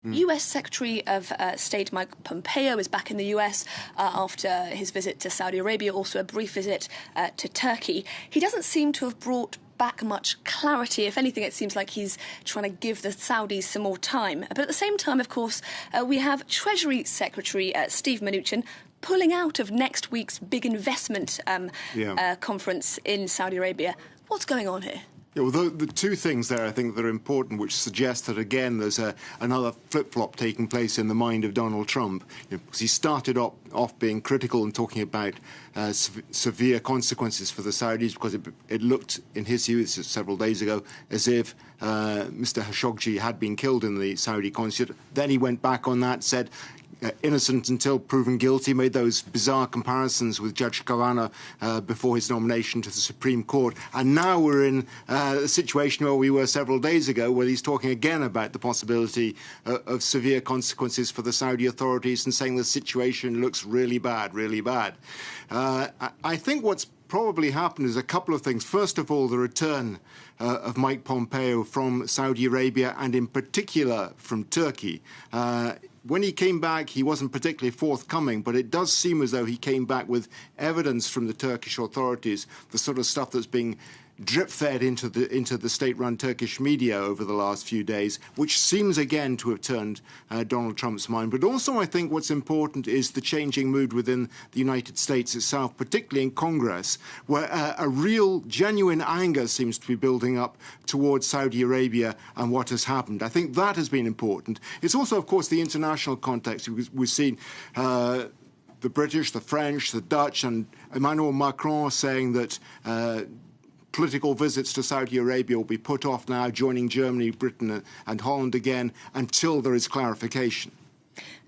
US Secretary of State Mike Pompeo is back in the US after his visit to Saudi Arabia, also a brief visit to Turkey. He doesn't seem to have brought back much clarity. If anything, it seems like he's trying to give the Saudis some more time. But at the same time, of course, we have Treasury Secretary Steve Mnuchin pulling out of next week's big investment conference in Saudi Arabia. What's going on here? Yeah, well, the two things there I think that are important, which suggest that, again, there's another flip-flop taking place in the mind of Donald Trump. Because he started off being critical and talking about severe consequences for the Saudis, because it looked, in his view, several days ago, as if Mr. Khashoggi had been killed in the Saudi consulate. Then he went back on that, said innocent until proven guilty, made those bizarre comparisons with Judge Kavanaugh before his nomination to the Supreme Court. And now we're in a situation where we were several days ago, where he's talking again about the possibility of severe consequences for the Saudi authorities and saying the situation looks really bad, really bad. I think what's probably happened is a couple of things. First of all, the return of Mike Pompeo from Saudi Arabia and in particular from Turkey. When he came back, he wasn't particularly forthcoming, but it does seem as though he came back with evidence from the Turkish authorities, the sort of stuff that's being drip-fed into the state-run Turkish media over the last few days, which seems again to have turned Donald Trump's mind. But also I think what's important is the changing mood within the United States itself, particularly in Congress, where a real, genuine anger seems to be building up towards Saudi Arabia and what has happened. I think that has been important. It's also, of course, the international context. We've seen the British, the French, the Dutch, and Emmanuel Macron saying that political visits to Saudi Arabia will be put off now, joining Germany, Britain and Holland again, until there is clarification.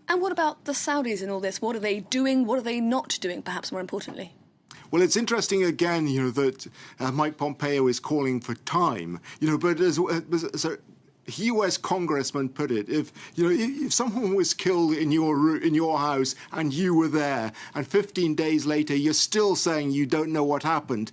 And what about the Saudis in all this? What are they doing? What are they not doing, perhaps more importantly? Well, it's interesting again, that Mike Pompeo is calling for time, but as a US congressman put it, if someone was killed in your house and you were there, and 15 days later you're still saying you don't know what happened,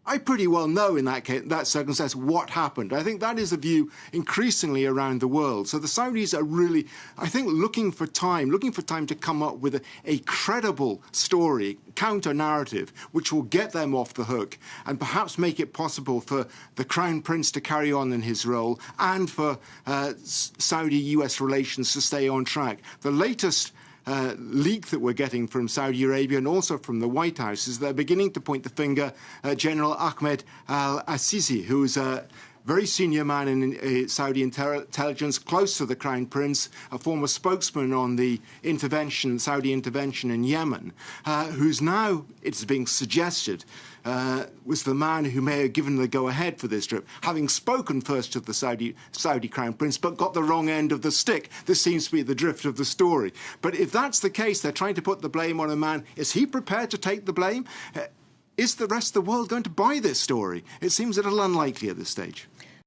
I pretty well know in that case, that circumstance, what happened. I think that is the view increasingly around the world. So the Saudis are really, I think, looking for time to come up with a credible story, counter-narrative, which will get them off the hook and perhaps make it possible for the Crown Prince to carry on in his role and for Saudi-US relations to stay on track. The latest leak that we're getting from Saudi Arabia and also from the White House is they're beginning to point the finger at General Ahmed al-Assisi, who is a very senior man in Saudi intelligence, close to the Crown Prince, a former spokesman on the Saudi intervention in Yemen, who's now, it's being suggested, was the man who may have given the go-ahead for this trip, having spoken first to the Saudi Crown Prince, but got the wrong end of the stick. This seems to be the drift of the story. But if that's the case, they're trying to put the blame on a man. Is he prepared to take the blame? Is the rest of the world going to buy this story? It seems a little unlikely at this stage.